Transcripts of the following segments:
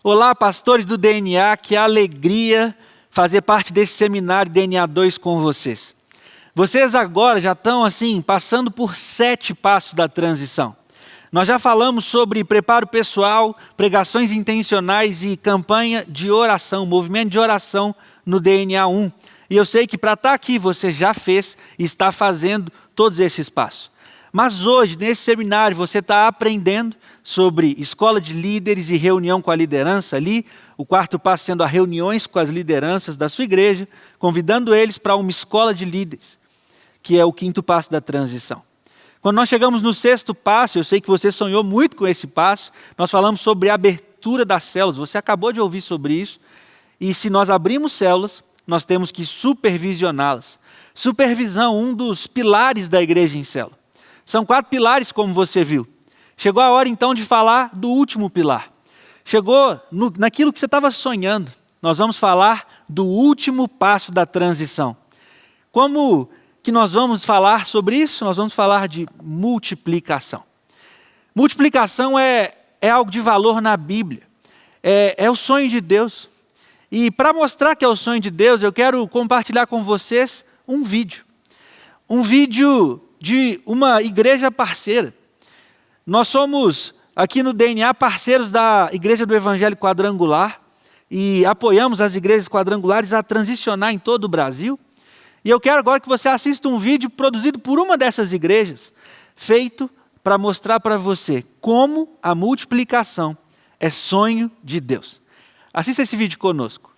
Olá, pastores do DNA, que alegria fazer parte desse seminário DNA 2 com vocês. Vocês agora já estão passando por 7 passos da transição. Nós já falamos sobre preparo pessoal, pregações intencionais e campanha de oração, movimento de oração no DNA 1. E eu sei que para estar aqui você já fez e está fazendo todos esses passos. Mas hoje, nesse seminário, você está aprendendo sobre escola de líderes e reunião com a liderança ali, o 4º passo sendo as reuniões com as lideranças da sua igreja, convidando eles para uma escola de líderes, que é o 5º passo da transição. Quando nós chegamos no 6º passo, eu sei que você sonhou muito com esse passo, nós falamos sobre a abertura das células, você acabou de ouvir sobre isso, e se nós abrimos células, nós temos que supervisioná-las. Supervisão, um dos pilares da igreja em célula. São 4 pilares, como você viu. Chegou a hora, então, de falar do último pilar. Chegou naquilo que você estava sonhando. Nós vamos falar do último passo da transição. Como que nós vamos falar sobre isso? Nós vamos falar de multiplicação. Multiplicação é algo de valor na Bíblia. É o sonho de Deus. E para mostrar que é o sonho de Deus, eu quero compartilhar com vocês um vídeo. Um vídeo de uma igreja parceira. Nós somos, aqui no DNA, parceiros da Igreja do Evangelho Quadrangular e apoiamos as igrejas quadrangulares a transicionar em todo o Brasil. E eu quero agora que você assista um vídeo produzido por uma dessas igrejas, feito para mostrar para você como a multiplicação é sonho de Deus. Assista esse vídeo conosco.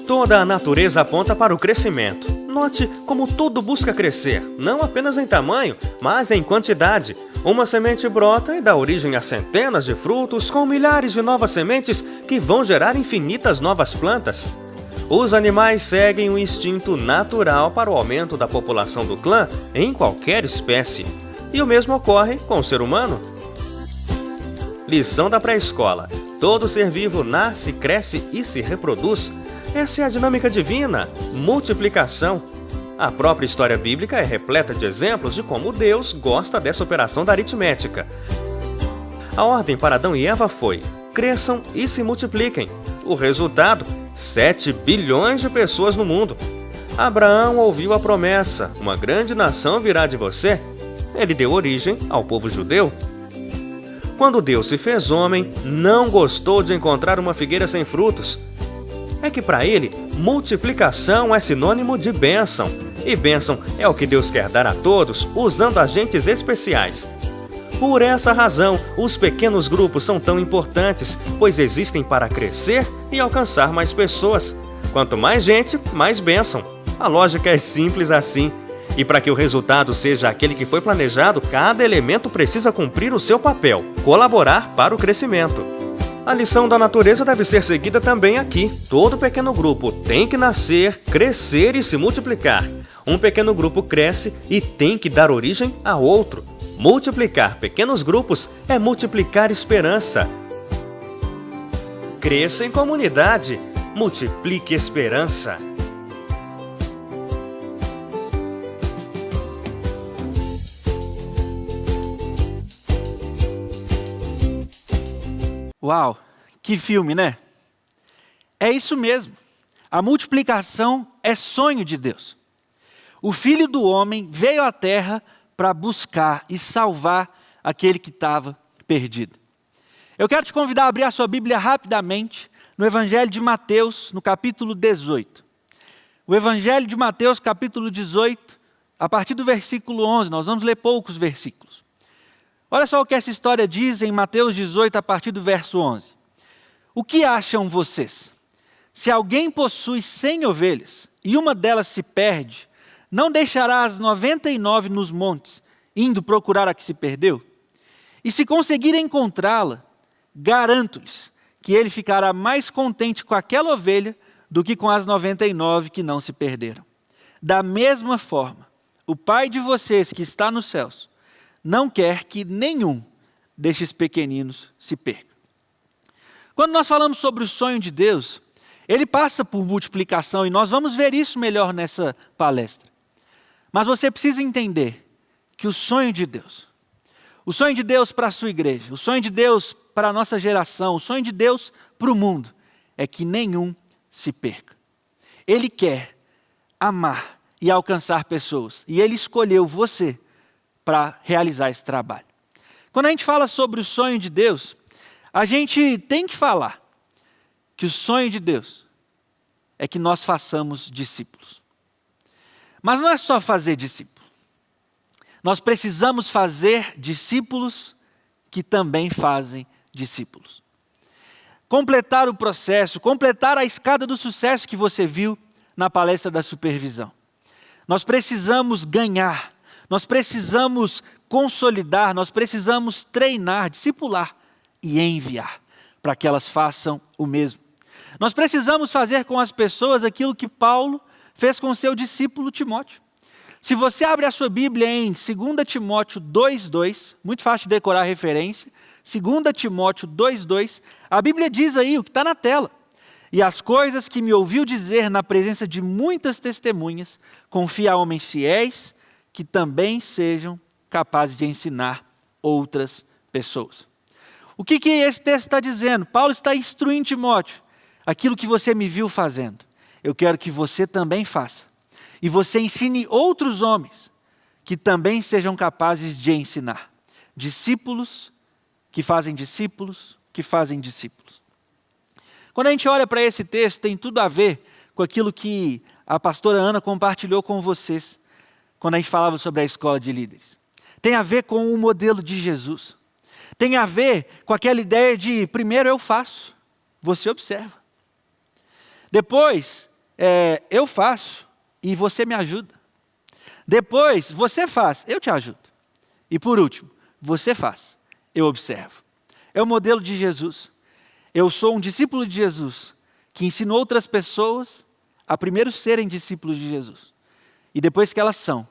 Toda a natureza aponta para o crescimento. Note como tudo busca crescer, não apenas em tamanho, mas em quantidade. Uma semente brota e dá origem a centenas de frutos com milhares de novas sementes que vão gerar infinitas novas plantas. Os animais seguem um instinto natural para o aumento da população do clã em qualquer espécie. E o mesmo ocorre com o ser humano. Lição da pré-escola. Todo ser vivo nasce, cresce e se reproduz. Essa é a dinâmica divina, multiplicação. A própria história bíblica é repleta de exemplos de como Deus gosta dessa operação da aritmética. A ordem para Adão e Eva foi: cresçam e se multipliquem. O resultado: 7 bilhões de pessoas no mundo. Abraão ouviu a promessa: uma grande nação virá de você. Ele deu origem ao povo judeu. Quando Deus se fez homem, não gostou de encontrar uma figueira sem frutos. É que para ele, multiplicação é sinônimo de bênção. E bênção é o que Deus quer dar a todos, usando agentes especiais. Por essa razão, os pequenos grupos são tão importantes, pois existem para crescer e alcançar mais pessoas. Quanto mais gente, mais bênção. A lógica é simples assim. E para que o resultado seja aquele que foi planejado, cada elemento precisa cumprir o seu papel, colaborar para o crescimento. A lição da natureza deve ser seguida também aqui. Todo pequeno grupo tem que nascer, crescer e se multiplicar. Um pequeno grupo cresce e tem que dar origem a outro. Multiplicar pequenos grupos é multiplicar esperança. Cresça em comunidade, multiplique esperança. Uau, que filme, né? É isso mesmo. A multiplicação é sonho de Deus. O Filho do Homem veio à Terra para buscar e salvar aquele que estava perdido. Eu quero te convidar a abrir a sua Bíblia rapidamente no Evangelho de Mateus, no capítulo 18. O Evangelho de Mateus, capítulo 18, a partir do versículo 11, nós vamos ler poucos versículos. Olha só o que essa história diz em Mateus 18, a partir do verso 11. O que acham vocês? Se alguém possui 100 ovelhas e uma delas se perde, não deixará as 99 nos montes, indo procurar a que se perdeu? E se conseguir encontrá-la, garanto-lhes que ele ficará mais contente com aquela ovelha do que com as 99 que não se perderam. Da mesma forma, o Pai de vocês que está nos céus não quer que nenhum destes pequeninos se perca. Quando nós falamos sobre o sonho de Deus, ele passa por multiplicação e nós vamos ver isso melhor nessa palestra. Mas você precisa entender que o sonho de Deus para a sua igreja, o sonho de Deus para a nossa geração, o sonho de Deus para o mundo, é que nenhum se perca. Ele quer amar e alcançar pessoas, e Ele escolheu você para realizar esse trabalho. Quando a gente fala sobre o sonho de Deus, a gente tem que falar que o sonho de Deus é que nós façamos discípulos. Mas não é só fazer discípulo. Nós precisamos fazer discípulos que também fazem discípulos. Completar o processo, completar a escada do sucesso que você viu na palestra da supervisão. Nós precisamos ganhar, nós precisamos consolidar, nós precisamos treinar, discipular e enviar para que elas façam o mesmo. Nós precisamos fazer com as pessoas aquilo que Paulo fez com seu discípulo Timóteo. Se você abre a sua Bíblia em 2 Timóteo 2,2, muito fácil de decorar a referência, 2 Timóteo 2,2, a Bíblia diz aí o que está na tela. E as coisas que me ouviu dizer na presença de muitas testemunhas, confia a homens fiéis que também sejam capazes de ensinar outras pessoas. O que esse texto está dizendo? Paulo está instruindo Timóteo. Aquilo que você me viu fazendo, eu quero que você também faça. E você ensine outros homens que também sejam capazes de ensinar. Discípulos que fazem discípulos, que fazem discípulos. Quando a gente olha para esse texto, tem tudo a ver com aquilo que a pastora Ana compartilhou com vocês, quando a gente falava sobre a escola de líderes. Tem a ver com o modelo de Jesus. Tem a ver com aquela ideia de, primeiro eu faço, você observa. Depois, eu faço e você me ajuda. Depois, você faz, eu te ajudo. E por último, você faz, eu observo. É o modelo de Jesus. Eu sou um discípulo de Jesus, que ensina outras pessoas a primeiro serem discípulos de Jesus. E depois que elas são,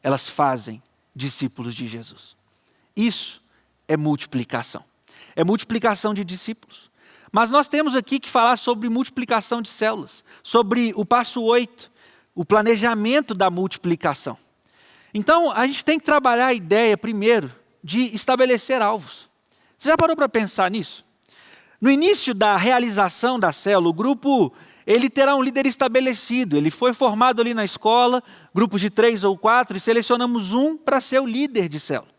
elas fazem discípulos de Jesus. Isso é multiplicação. É multiplicação de discípulos. Mas nós temos aqui que falar sobre multiplicação de células, sobre o passo 8, o planejamento da multiplicação. Então, a gente tem que trabalhar a ideia, primeiro, de estabelecer alvos. Você já parou para pensar nisso? No início da realização da célula, o grupo ele terá um líder estabelecido. Ele foi formado ali na escola, grupos de 3 ou 4, e selecionamos um para ser o líder de célula.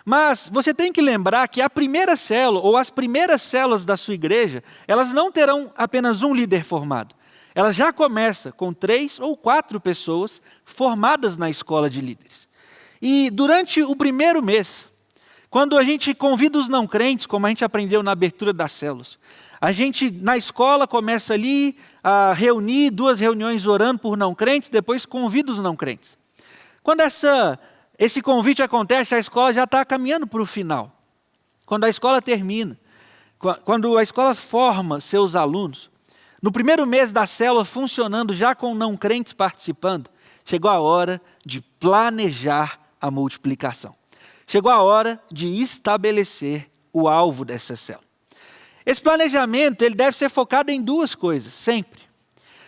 Mas você tem que lembrar que a primeira célula, ou as primeiras células da sua igreja, elas não terão apenas um líder formado. Ela já começa com 3 ou 4 pessoas formadas na escola de líderes. E durante o primeiro mês, quando a gente convida os não crentes, como a gente aprendeu na abertura das células, a gente na escola começa ali a reunir 2 reuniões orando por não crentes, depois convida os não crentes. Quando esse convite acontece, a escola já está caminhando para o final. Quando a escola termina, quando a escola forma seus alunos, no primeiro mês da célula funcionando, já com não crentes participando, chegou a hora de planejar a multiplicação. Chegou a hora de estabelecer o alvo dessa célula. Esse planejamento ele deve ser focado em 2 coisas, sempre.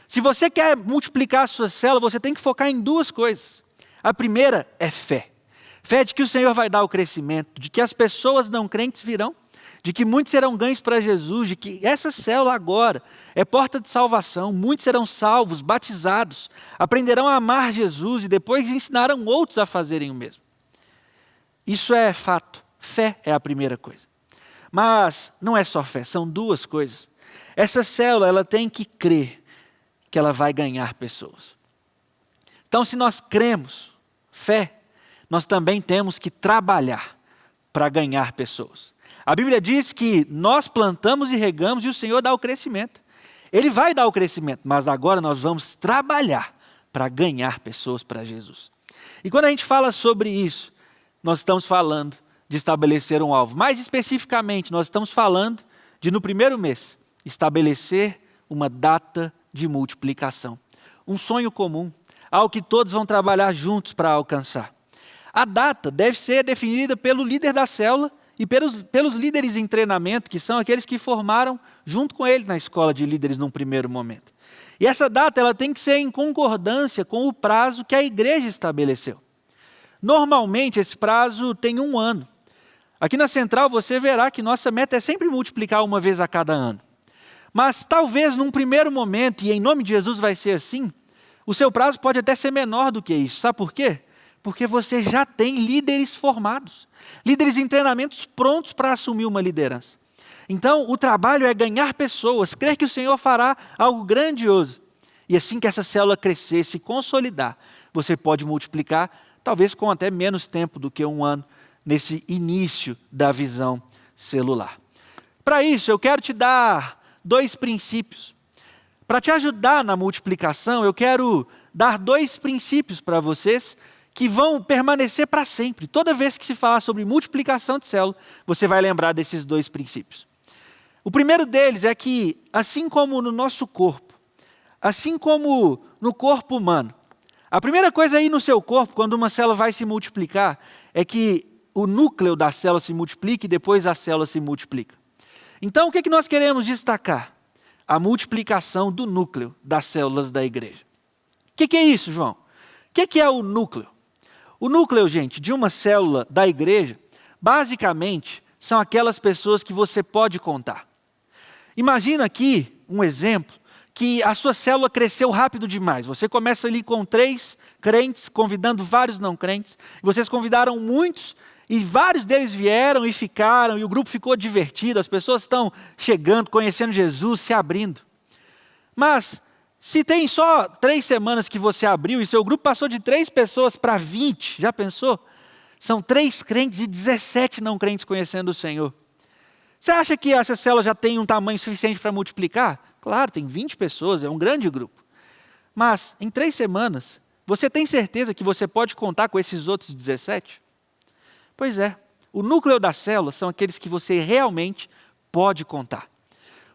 Se você quer multiplicar a sua célula, você tem que focar em 2 coisas. A primeira é fé. Fé de que o Senhor vai dar o crescimento, de que as pessoas não crentes virão, de que muitos serão ganhos para Jesus, de que essa célula agora é porta de salvação, muitos serão salvos, batizados, aprenderão a amar Jesus e depois ensinarão outros a fazerem o mesmo. Isso é fato. Fé é a primeira coisa. Mas não é só fé, são 2 coisas. Essa célula ela tem que crer que ela vai ganhar pessoas. Então, se nós cremos, fé, nós também temos que trabalhar para ganhar pessoas. A Bíblia diz que nós plantamos e regamos e o Senhor dá o crescimento. Ele vai dar o crescimento, mas agora nós vamos trabalhar para ganhar pessoas para Jesus. E quando a gente fala sobre isso, nós estamos falando de estabelecer um alvo. Mais especificamente, nós estamos falando de, no primeiro mês, estabelecer uma data de multiplicação. Um sonho comum, algo que todos vão trabalhar juntos para alcançar. A data deve ser definida pelo líder da célula e pelos líderes em treinamento, que são aqueles que formaram junto com ele na escola de líderes num primeiro momento. E essa data ela tem que ser em concordância com o prazo que a igreja estabeleceu. Normalmente esse prazo tem 1 ano. Aqui na Central você verá que nossa meta é sempre multiplicar uma vez a cada ano. Mas talvez num primeiro momento, e em nome de Jesus vai ser assim, o seu prazo pode até ser menor do que isso. Sabe por quê? Porque você já tem líderes formados, líderes em treinamentos prontos para assumir uma liderança. Então, o trabalho é ganhar pessoas, crer que o Senhor fará algo grandioso. E assim que essa célula crescer, se consolidar, você pode multiplicar, talvez com até menos tempo do que um ano, nesse início da visão celular. Para isso, eu quero te dar 2 princípios. Para te ajudar na multiplicação, eu quero dar 2 princípios para vocês que vão permanecer para sempre. Toda vez que se falar sobre multiplicação de célula, você vai lembrar desses 2 princípios. O primeiro deles é que, assim como no nosso corpo, assim como no corpo humano, a primeira coisa aí no seu corpo, quando uma célula vai se multiplicar, é que o núcleo da célula se multiplica e depois a célula se multiplica. Então, o que nós queremos destacar? A multiplicação do núcleo das células da igreja. O que é isso, João? O que é o núcleo? O núcleo, gente, de uma célula da igreja, basicamente, são aquelas pessoas que você pode contar. Imagina aqui um exemplo que a sua célula cresceu rápido demais. Você começa ali com 3 crentes, convidando vários não crentes. Vocês convidaram muitos e vários deles vieram e ficaram, e o grupo ficou divertido, as pessoas estão chegando, conhecendo Jesus, se abrindo. Mas, se tem só 3 semanas que você abriu e seu grupo passou de 3 pessoas para 20, já pensou? São 3 crentes e 17 não crentes conhecendo o Senhor. Você acha que essa célula já tem um tamanho suficiente para multiplicar? Claro, tem 20 pessoas, é um grande grupo. Mas, em 3 semanas, você tem certeza que você pode contar com esses outros 17? Pois é, o núcleo da célula são aqueles que você realmente pode contar.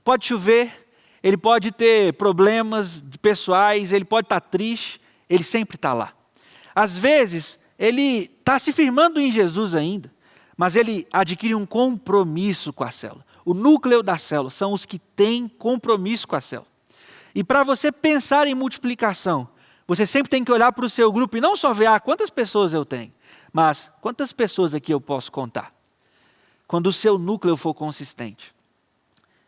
Pode chover, ele pode ter problemas pessoais, ele pode estar triste, ele sempre está lá. Às vezes, ele está se firmando em Jesus ainda, mas ele adquire um compromisso com a célula. O núcleo da célula são os que têm compromisso com a célula. E para você pensar em multiplicação, você sempre tem que olhar para o seu grupo e não só ver quantas pessoas eu tenho, mas quantas pessoas aqui eu posso contar. Quando o seu núcleo for consistente.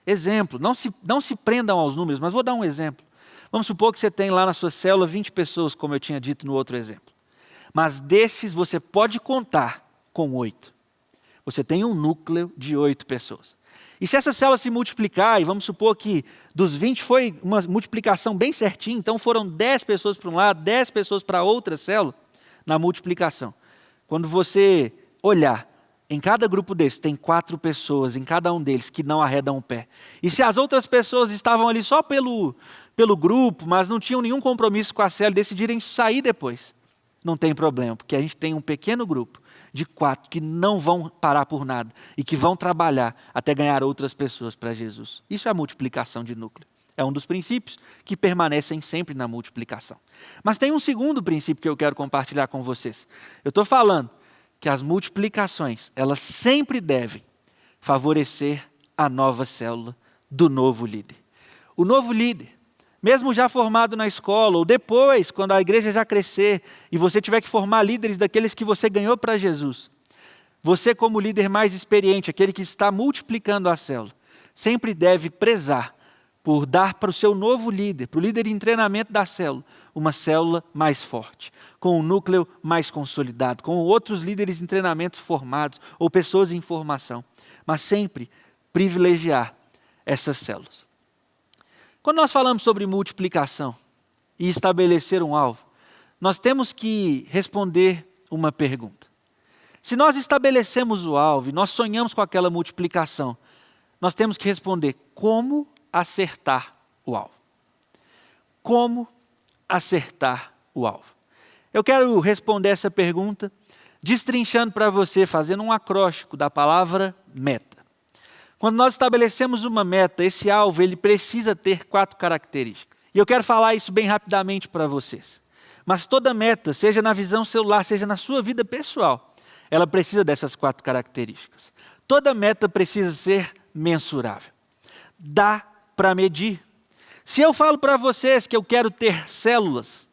Exemplo, não se prendam aos números, mas vou dar um exemplo. Vamos supor que você tem lá na sua célula 20 pessoas, como eu tinha dito no outro exemplo. Mas desses você pode contar com 8. Você tem um núcleo de 8 pessoas. E se essa célula se multiplicar, e vamos supor que dos 20 foi uma multiplicação bem certinha, então foram 10 pessoas para um lado, 10 pessoas para outra célula, na multiplicação. Quando você olhar, em cada grupo desse tem 4 pessoas, em cada um deles, que não arredam o pé. E se as outras pessoas estavam ali só pelo grupo, mas não tinham nenhum compromisso com a célula, decidirem sair depois, não tem problema, porque a gente tem um pequeno grupo de 4 que não vão parar por nada e que vão trabalhar até ganhar outras pessoas para Jesus. Isso é a multiplicação de núcleo. É um dos princípios que permanecem sempre na multiplicação. Mas tem um segundo princípio que eu quero compartilhar com vocês. Eu estou falando que as multiplicações, elas sempre devem favorecer a nova célula do novo líder. O novo líder, mesmo já formado na escola, ou depois, quando a igreja já crescer, e você tiver que formar líderes daqueles que você ganhou para Jesus, você como líder mais experiente, aquele que está multiplicando a célula, sempre deve prezar por dar para o seu novo líder, para o líder em treinamento da célula, uma célula mais forte, com um núcleo mais consolidado, com outros líderes em treinamentos formados, ou pessoas em formação, mas sempre privilegiar essas células. Quando nós falamos sobre multiplicação e estabelecer um alvo, nós temos que responder uma pergunta. Se nós estabelecemos o alvo e nós sonhamos com aquela multiplicação, nós temos que responder como acertar o alvo. Como acertar o alvo? Eu quero responder essa pergunta destrinchando para você, fazendo um acróstico da palavra meta. Quando nós estabelecemos uma meta, esse alvo ele precisa ter 4 características. E eu quero falar isso bem rapidamente para vocês. Mas toda meta, seja na visão celular, seja na sua vida pessoal, ela precisa dessas 4 características. Toda meta precisa ser mensurável. Dá para medir. Se eu falo para vocês que eu quero ter células,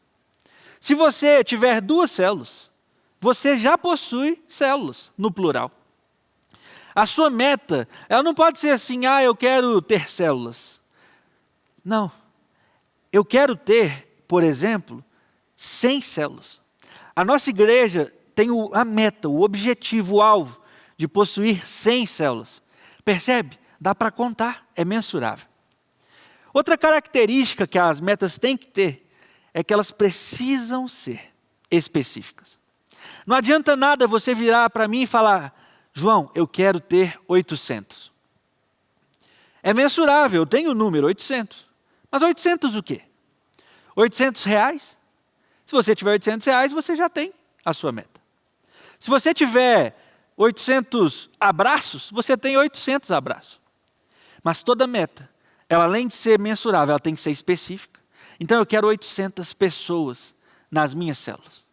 se você tiver 2 células, você já possui células, no plural. A sua meta, ela não pode ser assim, eu quero ter células. Não. Eu quero ter, por exemplo, 100 células. A nossa igreja tem a meta, o objetivo, o alvo de possuir 100 células. Percebe? Dá para contar, é mensurável. Outra característica que as metas têm que ter é que elas precisam ser específicas. Não adianta nada você virar para mim e falar, João, eu quero ter 800. É mensurável, eu tenho o número 800. Mas 800 o quê? 800 reais? Se você tiver 800 reais, você já tem a sua meta. Se você tiver 800 abraços, você tem 800 abraços. Mas toda meta, ela além de ser mensurável, ela tem que ser específica. Então eu quero 800 pessoas nas minhas células.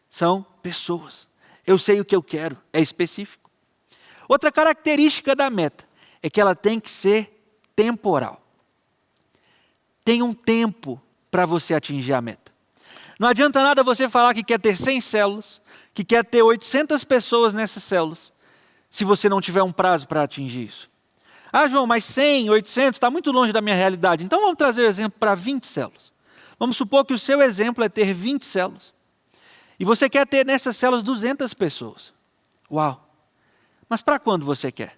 São pessoas. Eu sei o que eu quero, é específico. Outra característica da meta é que ela tem que ser temporal. Tem um tempo para você atingir a meta. Não adianta nada você falar que quer ter 100 células, que quer ter 800 pessoas nessas células, se você não tiver um prazo para atingir isso. João, mas 100, 800 está muito longe da minha realidade. Então vamos trazer o exemplo para 20 células. Vamos supor que o seu exemplo é ter 20 células. E você quer ter nessas células 200 pessoas. Uau! Mas para quando você quer?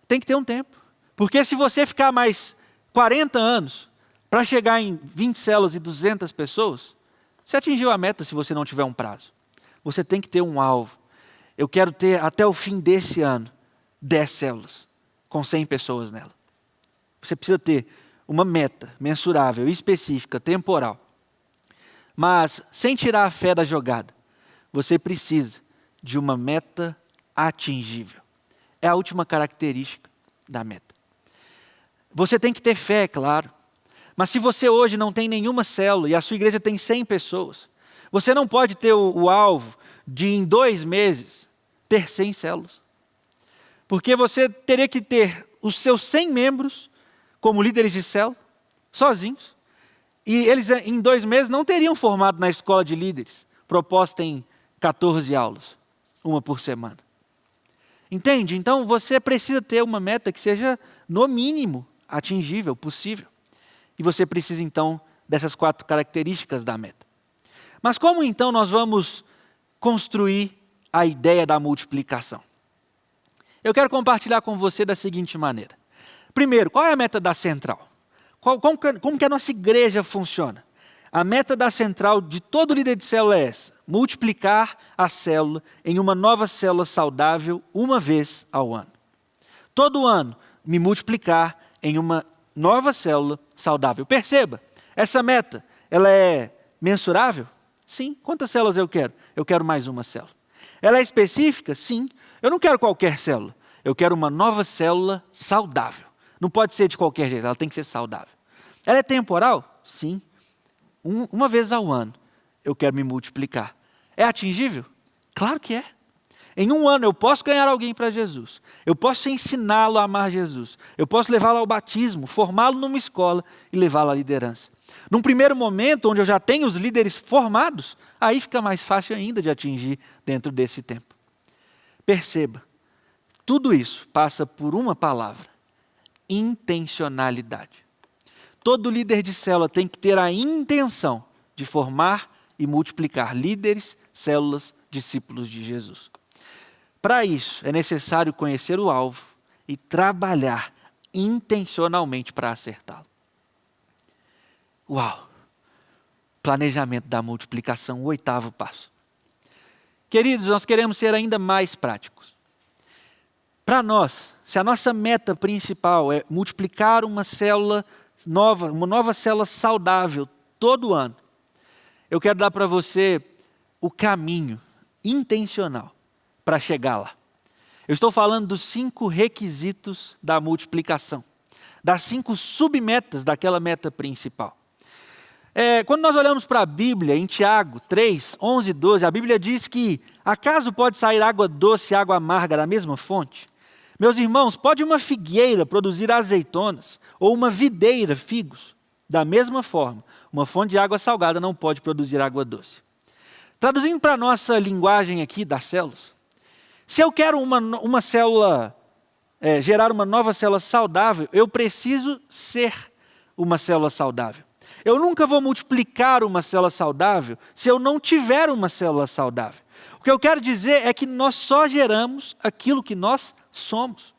Tem que ter um tempo. Porque se você ficar mais 40 anos para chegar em 20 células e 200 pessoas, você atingiu a meta se você não tiver um prazo. Você tem que ter um alvo. Eu quero ter até o fim desse ano 10 células com 100 pessoas nela. Você precisa ter uma meta mensurável, específica, temporal. Mas, sem tirar a fé da jogada, você precisa de uma meta atingível. É a última característica da meta. Você tem que ter fé, é claro. Mas se você hoje não tem nenhuma célula e a sua igreja tem 100 pessoas, você não pode ter o alvo de, em 2 meses, ter 100 células. Porque você teria que ter os seus 100 membros como líderes de célula, sozinhos. E eles, em 2 meses, não teriam formado na escola de líderes, proposta em 14 aulas, uma por semana. Entende? Então, você precisa ter uma meta que seja, no mínimo, atingível, possível. E você precisa, então, dessas 4 características da meta. Mas como, então, nós vamos construir a ideia da multiplicação? Eu quero compartilhar com você da seguinte maneira. Primeiro, qual é a meta da central? Como que a nossa igreja funciona? A meta da central de todo líder de célula é essa: multiplicar a célula em uma nova célula saudável uma vez ao ano. Todo ano, me multiplicar em uma nova célula saudável. Perceba, essa meta, ela é mensurável? Sim. Quantas células eu quero? Eu quero mais uma célula. Ela é específica? Sim. Eu não quero qualquer célula. Eu quero uma nova célula saudável. Não pode ser de qualquer jeito, ela tem que ser saudável. Ela é temporal? Sim. Uma vez ao ano, eu quero me multiplicar. É atingível? Claro que é. Em 1 ano eu posso ganhar alguém para Jesus. Eu posso ensiná-lo a amar Jesus. Eu posso levá-lo ao batismo, formá-lo numa escola e levá-lo à liderança. Num primeiro momento, onde eu já tenho os líderes formados, aí fica mais fácil ainda de atingir dentro desse tempo. Perceba, tudo isso passa por uma palavra: intencionalidade. Todo líder de célula tem que ter a intenção de formar e multiplicar líderes, células, discípulos de Jesus. Para isso, é necessário conhecer o alvo e trabalhar intencionalmente para acertá-lo. Uau! Planejamento da multiplicação, o 8º passo. Queridos, nós queremos ser ainda mais práticos. Para nós, se a nossa meta principal é multiplicar uma célula nova, uma nova célula saudável todo ano, eu quero dar para você o caminho intencional para chegar lá. Eu estou falando dos 5 requisitos da multiplicação, das 5 submetas daquela meta principal. Quando nós olhamos para a Bíblia, em Tiago 3, 11 e 12, a Bíblia diz que: acaso pode sair água doce e água amarga da mesma fonte? Meus irmãos, pode uma figueira produzir azeitonas, ou uma videira figos? Da mesma forma, uma fonte de água salgada não pode produzir água doce. Traduzindo para a nossa linguagem aqui das células, Se eu quero uma célula, gerar uma nova célula saudável, eu preciso ser uma célula saudável. Eu nunca vou multiplicar uma célula saudável se eu não tiver uma célula saudável. O que eu quero dizer é que nós só geramos aquilo que nós somos.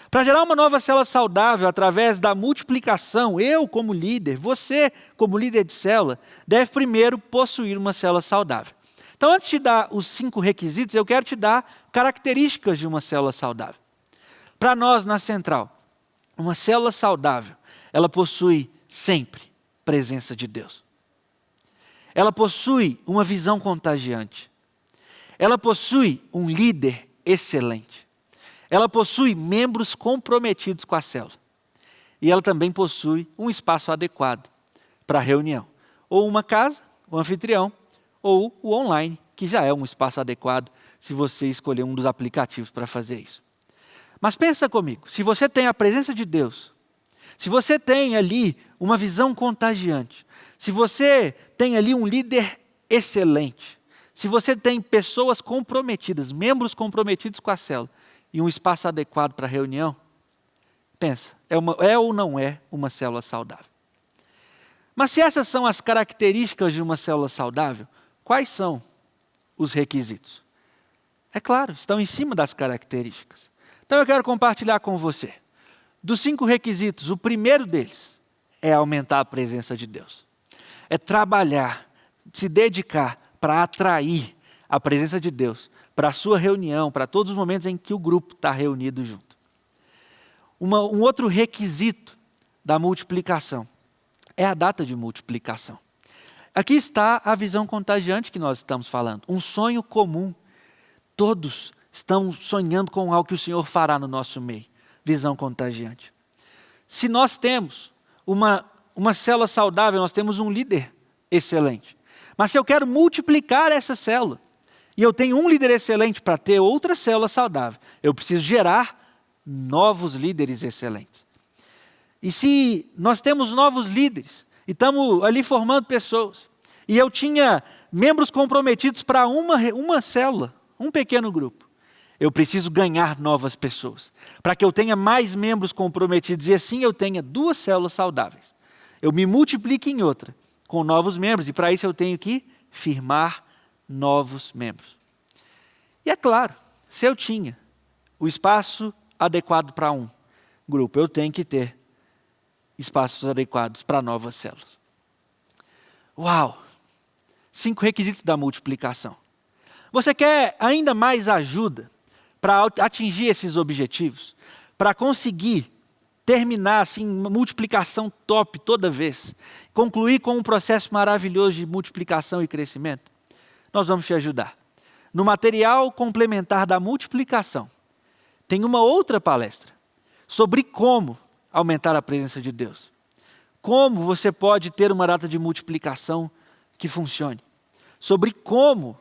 Para gerar uma nova célula saudável através da multiplicação, eu como líder, você como líder de célula, deve primeiro possuir uma célula saudável. Então, antes de dar os 5 requisitos, eu quero te dar características de uma célula saudável. Para nós na Central, uma célula saudável, ela possui sempre presença de Deus. Ela possui uma visão contagiante. Ela possui um líder excelente. Ela possui membros comprometidos com a célula. E ela também possui um espaço adequado para reunião. Ou uma casa, o anfitrião, ou o online, que já é um espaço adequado se você escolher um dos aplicativos para fazer isso. Mas pensa comigo, se você tem a presença de Deus, se você tem ali uma visão contagiante, se você tem ali um líder excelente, se você tem pessoas comprometidas, membros comprometidos com a célula, e um espaço adequado para reunião, pensa, é ou não é uma célula saudável? Mas se essas são as características de uma célula saudável, quais são os requisitos? É claro, estão em cima das características. Então eu quero compartilhar com você. Dos 5 requisitos, o primeiro deles é aumentar a presença de Deus. É trabalhar, se dedicar para atrair a presença de Deus para a sua reunião, para todos os momentos em que o grupo está reunido junto. Um outro requisito da multiplicação é a data de multiplicação. Aqui está a visão contagiante que nós estamos falando, um sonho comum. Todos estão sonhando com algo que o Senhor fará no nosso meio, visão contagiante. Se nós temos uma célula saudável, nós temos um líder excelente. Mas se eu quero multiplicar essa célula, e eu tenho um líder excelente para ter outra célula saudável, eu preciso gerar novos líderes excelentes. E se nós temos novos líderes, e estamos ali formando pessoas, e eu tinha membros comprometidos para uma célula, um pequeno grupo, eu preciso ganhar novas pessoas, para que eu tenha mais membros comprometidos, e assim eu tenha 2 células saudáveis. Eu me multiplique em outra, com novos membros, e para isso eu tenho que firmar novos membros. E é claro, se eu tinha o espaço adequado para um grupo, eu tenho que ter espaços adequados para novas células. Uau! 5 requisitos da multiplicação. Você quer ainda mais ajuda para atingir esses objetivos? Para conseguir terminar assim, uma multiplicação top toda vez? Concluir com um processo maravilhoso de multiplicação e crescimento? Nós vamos te ajudar. No material complementar da multiplicação, tem uma outra palestra sobre como aumentar a presença de Deus. Como você pode ter uma data de multiplicação que funcione. Sobre como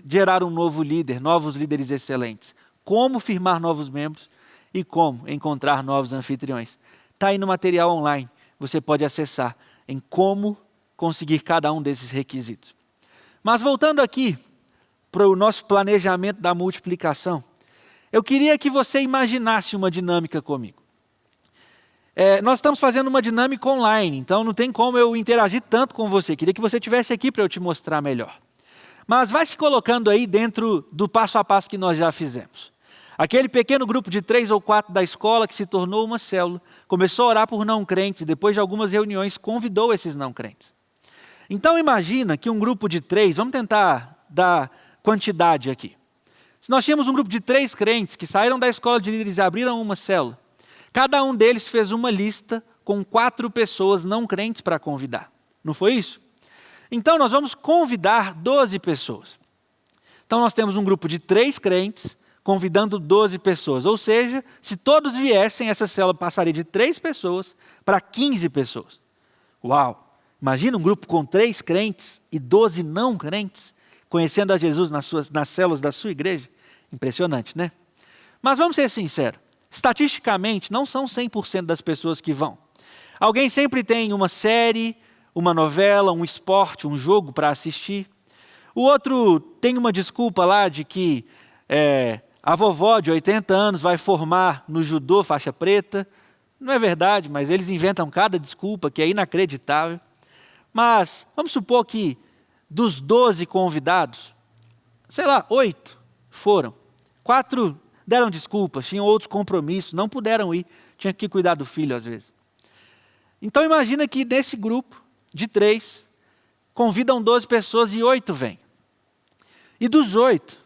gerar um novo líder, novos líderes excelentes. Como firmar novos membros e como encontrar novos anfitriões. Está aí no material online. Você pode acessar em como conseguir cada um desses requisitos. Mas voltando aqui para o nosso planejamento da multiplicação, eu queria que você imaginasse uma dinâmica comigo. Nós estamos fazendo uma dinâmica online, então não tem como eu interagir tanto com você. Queria que você estivesse aqui para eu te mostrar melhor. Mas vai se colocando aí dentro do passo a passo que nós já fizemos. Aquele pequeno grupo de 3 ou 4 da escola que se tornou uma célula, começou a orar por não crentes, depois de algumas reuniões convidou esses não crentes. Então imagina que um grupo de 3, vamos tentar dar quantidade aqui. Se nós tínhamos um grupo de 3 crentes que saíram da escola de líderes e abriram uma célula, cada um deles fez uma lista com 4 pessoas não crentes para convidar. Não foi isso? Então nós vamos convidar 12 pessoas. Então nós temos um grupo de 3 crentes convidando 12 pessoas. Ou seja, se todos viessem, essa célula passaria de 3 pessoas para 15 pessoas. Uau! Imagina um grupo com 3 crentes e 12 não crentes, conhecendo a Jesus nas células da sua igreja. Impressionante, né? Mas vamos ser sinceros. Estatisticamente, não são 100% das pessoas que vão. Alguém sempre tem uma série, uma novela, um esporte, um jogo para assistir. O outro tem uma desculpa lá de que a vovó de 80 anos vai formar no judô faixa preta. Não é verdade, mas eles inventam cada desculpa que é inacreditável. Mas vamos supor que dos 12 convidados, 8 foram. 4 deram desculpas, tinham outros compromissos, não puderam ir, tinham que cuidar do filho às vezes. Então imagina que desse grupo de 3, convidam 12 pessoas e 8 vêm. E dos 8,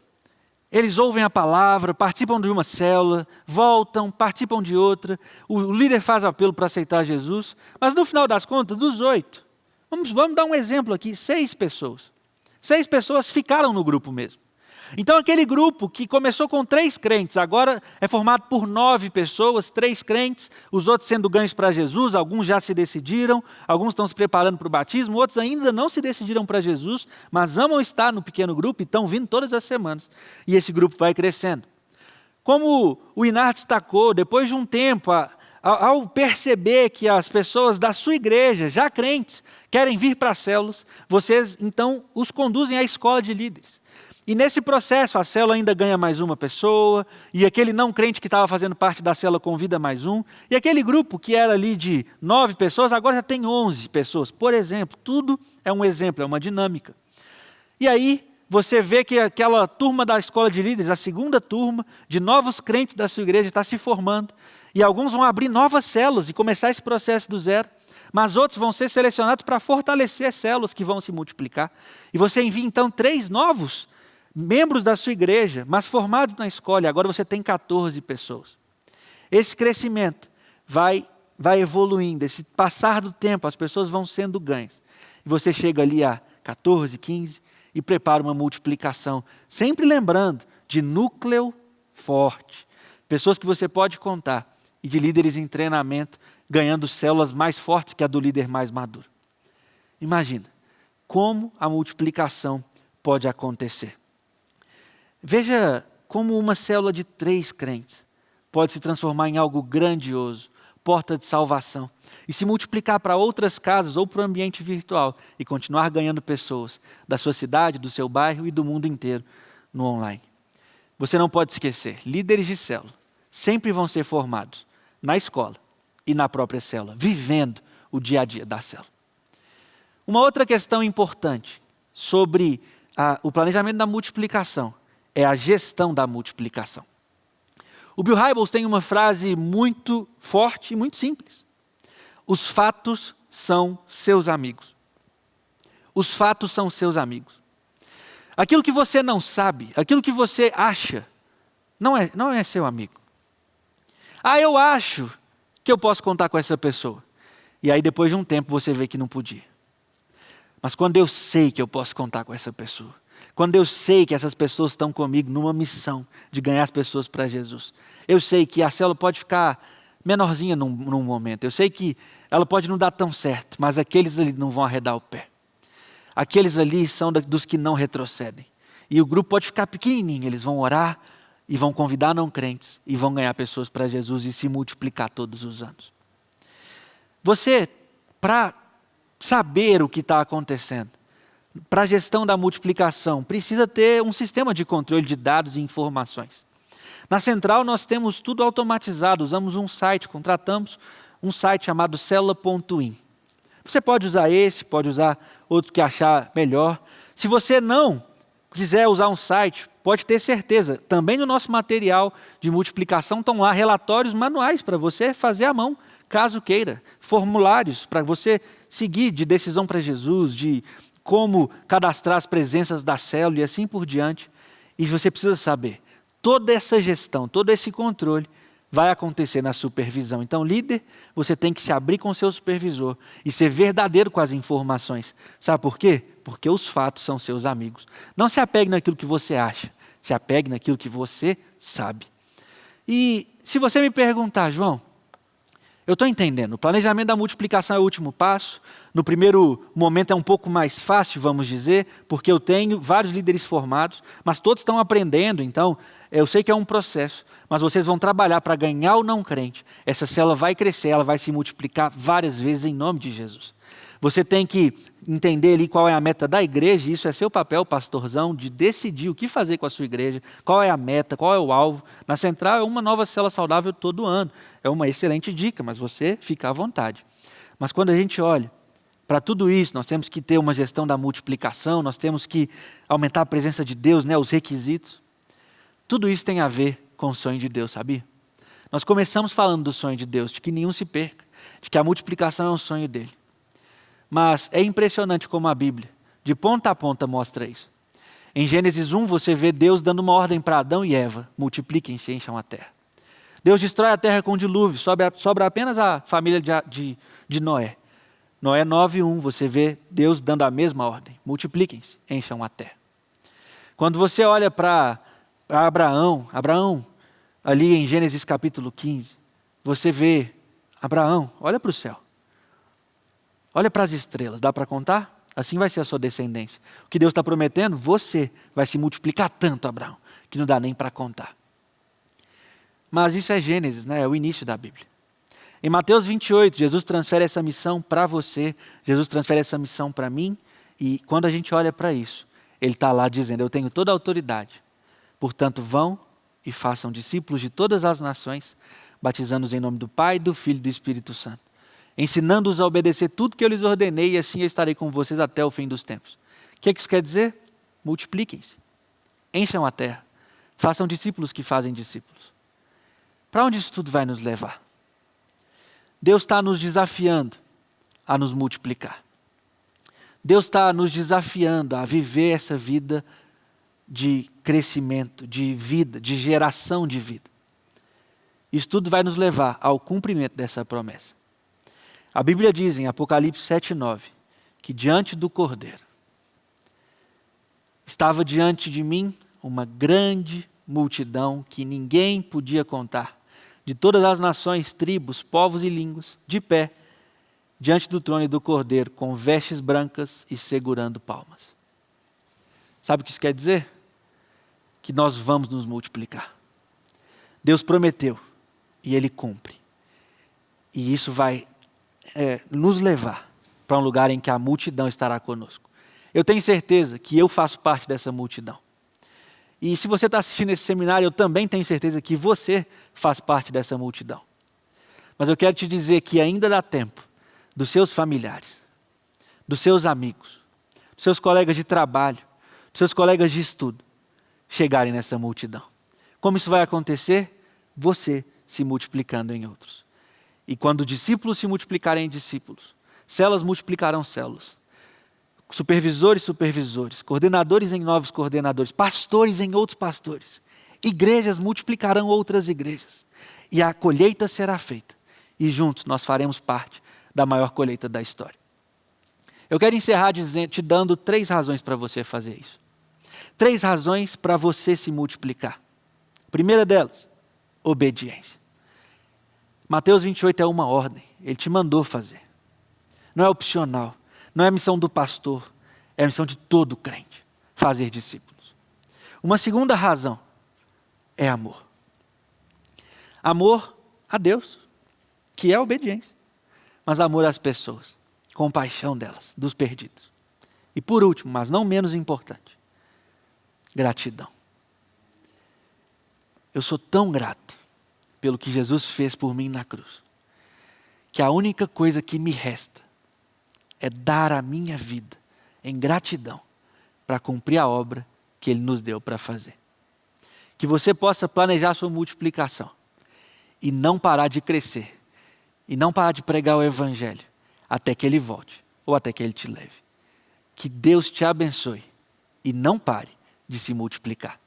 eles ouvem a palavra, participam de uma célula, voltam, participam de outra, o líder faz apelo para aceitar Jesus, mas no final das contas, dos 8, vamos dar um exemplo aqui, 6 pessoas. 6 pessoas ficaram no grupo mesmo. Então aquele grupo que começou com 3 crentes, agora é formado por 9 pessoas, 3 crentes, os outros sendo ganhos para Jesus, alguns já se decidiram, alguns estão se preparando para o batismo, outros ainda não se decidiram para Jesus, mas amam estar no pequeno grupo e estão vindo todas as semanas. E esse grupo vai crescendo. Como o Inar destacou, depois de um tempo, ao perceber que as pessoas da sua igreja, já crentes, querem vir para as células, vocês então os conduzem à escola de líderes. E nesse processo, a célula ainda ganha mais uma pessoa, e aquele não crente que estava fazendo parte da célula convida mais um, e aquele grupo que era ali de 9 pessoas, agora já tem 11 pessoas. Por exemplo, tudo é um exemplo, é uma dinâmica. E aí, você vê que aquela turma da escola de líderes, a segunda turma de novos crentes da sua igreja está se formando, e alguns vão abrir novas células e começar esse processo do zero, mas outros vão ser selecionados para fortalecer as células que vão se multiplicar. E você envia então 3 novos membros da sua igreja, mas formados na escola, e agora você tem 14 pessoas. Esse crescimento vai evoluindo, esse passar do tempo, as pessoas vão sendo ganhas. E você chega ali a 14, 15 e prepara uma multiplicação, sempre lembrando de núcleo forte, pessoas que você pode contar, e de líderes em treinamento, ganhando células mais fortes que a do líder mais maduro. Imagina como a multiplicação pode acontecer. Veja como uma célula de 3 crentes pode se transformar em algo grandioso, porta de salvação, e se multiplicar para outras casas ou para o ambiente virtual e continuar ganhando pessoas da sua cidade, do seu bairro e do mundo inteiro no online. Você não pode esquecer, líderes de célula sempre vão ser formados na escola e na própria célula, vivendo o dia a dia da célula. Uma outra questão importante sobre o planejamento da multiplicação é a gestão da multiplicação. O Bill Hybels tem uma frase muito forte e muito simples. Os fatos são seus amigos. Os fatos são seus amigos. Aquilo que você não sabe, aquilo que você acha, não é seu amigo. Eu acho que eu posso contar com essa pessoa. E aí depois de um tempo você vê que não podia. Mas quando eu sei que eu posso contar com essa pessoa, quando eu sei que essas pessoas estão comigo numa missão de ganhar as pessoas para Jesus, eu sei que a célula pode ficar menorzinha num momento, eu sei que ela pode não dar tão certo, mas aqueles ali não vão arredar o pé. Aqueles ali são dos que não retrocedem. E o grupo pode ficar pequenininho, eles vão orar e vão convidar não crentes e vão ganhar pessoas para Jesus e se multiplicar todos os anos. Você, para saber o que está acontecendo, para a gestão da multiplicação, precisa ter um sistema de controle de dados e informações. Na central nós temos tudo automatizado, usamos um site, contratamos um site chamado célula.in. Você pode usar esse, pode usar outro que achar melhor. Se você não quiser usar um site, pode ter certeza, também no nosso material de multiplicação estão lá relatórios manuais para você fazer à mão, caso queira. Formulários para você seguir de decisão para Jesus, de como cadastrar as presenças da célula e assim por diante. E você precisa saber, toda essa gestão, todo esse controle vai acontecer na supervisão. Então, líder, você tem que se abrir com o seu supervisor e ser verdadeiro com as informações. Sabe por quê? Porque os fatos são seus amigos. Não se apegue naquilo que você acha, se apegue naquilo que você sabe. E se você me perguntar, João, eu estou entendendo, o planejamento da multiplicação é o último passo. No primeiro momento é um pouco mais fácil, vamos dizer, porque eu tenho vários líderes formados, mas todos estão aprendendo, então eu sei que é um processo, mas vocês vão trabalhar para ganhar o não crente. Essa célula vai crescer, ela vai se multiplicar várias vezes em nome de Jesus. Você tem que entender ali qual é a meta da igreja, e isso é seu papel, pastorzão, de decidir o que fazer com a sua igreja, qual é a meta, qual é o alvo. Na Central é uma nova célula saudável todo ano. É uma excelente dica, mas você fica à vontade. Mas quando a gente olha para tudo isso, nós temos que ter uma gestão da multiplicação, nós temos que aumentar a presença de Deus, né, os requisitos. Tudo isso tem a ver com o sonho de Deus, sabia? Nós começamos falando do sonho de Deus, de que nenhum se perca, de que a multiplicação é um sonho dele. Mas é impressionante como a Bíblia, de ponta a ponta, mostra isso. Em Gênesis 1, você vê Deus dando uma ordem para Adão e Eva: multipliquem-se e encham a terra. Deus destrói a terra com o dilúvio, sobra apenas a família de Noé. Noé 9:1, você vê Deus dando a mesma ordem: multipliquem-se, encham a terra. Quando você olha para Abraão, ali em Gênesis capítulo 15, você vê Abraão, olha para o céu. Olha para as estrelas, dá para contar? Assim vai ser a sua descendência. O que Deus está prometendo, você vai se multiplicar tanto, Abraão, que não dá nem para contar. Mas isso é Gênesis, né? É o início da Bíblia. Em Mateus 28, Jesus transfere essa missão para você, Jesus transfere essa missão para mim, e quando a gente olha para isso, Ele está lá dizendo: eu tenho toda a autoridade, portanto vão e façam discípulos de todas as nações, batizando-os em nome do Pai, do Filho e do Espírito Santo, ensinando-os a obedecer tudo que eu lhes ordenei, e assim eu estarei com vocês até o fim dos tempos. O que isso quer dizer? Multipliquem-se, encham a terra, façam discípulos que fazem discípulos. Para onde isso tudo vai nos levar? Deus está nos desafiando a nos multiplicar. Deus está nos desafiando a viver essa vida de crescimento, de vida, de geração de vida. Isso tudo vai nos levar ao cumprimento dessa promessa. A Bíblia diz em Apocalipse 7:9, que diante do Cordeiro estava diante de mim uma grande multidão que ninguém podia contar, de todas as nações, tribos, povos e línguas, de pé, diante do trono e do Cordeiro, com vestes brancas e segurando palmas. Sabe o que isso quer dizer? Que nós vamos nos multiplicar. Deus prometeu e Ele cumpre. E isso vai nos levar para um lugar em que a multidão estará conosco. Eu tenho certeza que eu faço parte dessa multidão. E se você está assistindo esse seminário, eu também tenho certeza que você faz parte dessa multidão. Mas eu quero te dizer que ainda dá tempo dos seus familiares, dos seus amigos, dos seus colegas de trabalho, dos seus colegas de estudo, chegarem nessa multidão. Como isso vai acontecer? Você se multiplicando em outros. E quando discípulos se multiplicarem em discípulos, células multiplicarão células, supervisores, coordenadores em novos coordenadores, pastores em outros pastores, igrejas multiplicarão outras igrejas, e a colheita será feita, e juntos nós faremos parte da maior colheita da história. Eu quero encerrar te dando 3 razões para você fazer isso. 3 razões para você se multiplicar. A primeira delas, obediência. Mateus 28 é uma ordem, Ele te mandou fazer. Não é opcional, não é a missão do pastor, é a missão de todo crente, fazer discípulos. Uma segunda razão é amor. Amor a Deus, que é a obediência, mas amor às pessoas, compaixão delas, dos perdidos. E por último, mas não menos importante, gratidão. Eu sou tão grato pelo que Jesus fez por mim na cruz, que a única coisa que me resta é dar a minha vida em gratidão para cumprir a obra que Ele nos deu para fazer. Que você possa planejar sua multiplicação e não parar de crescer, e não parar de pregar o Evangelho até que Ele volte ou até que Ele te leve. Que Deus te abençoe e não pare de se multiplicar.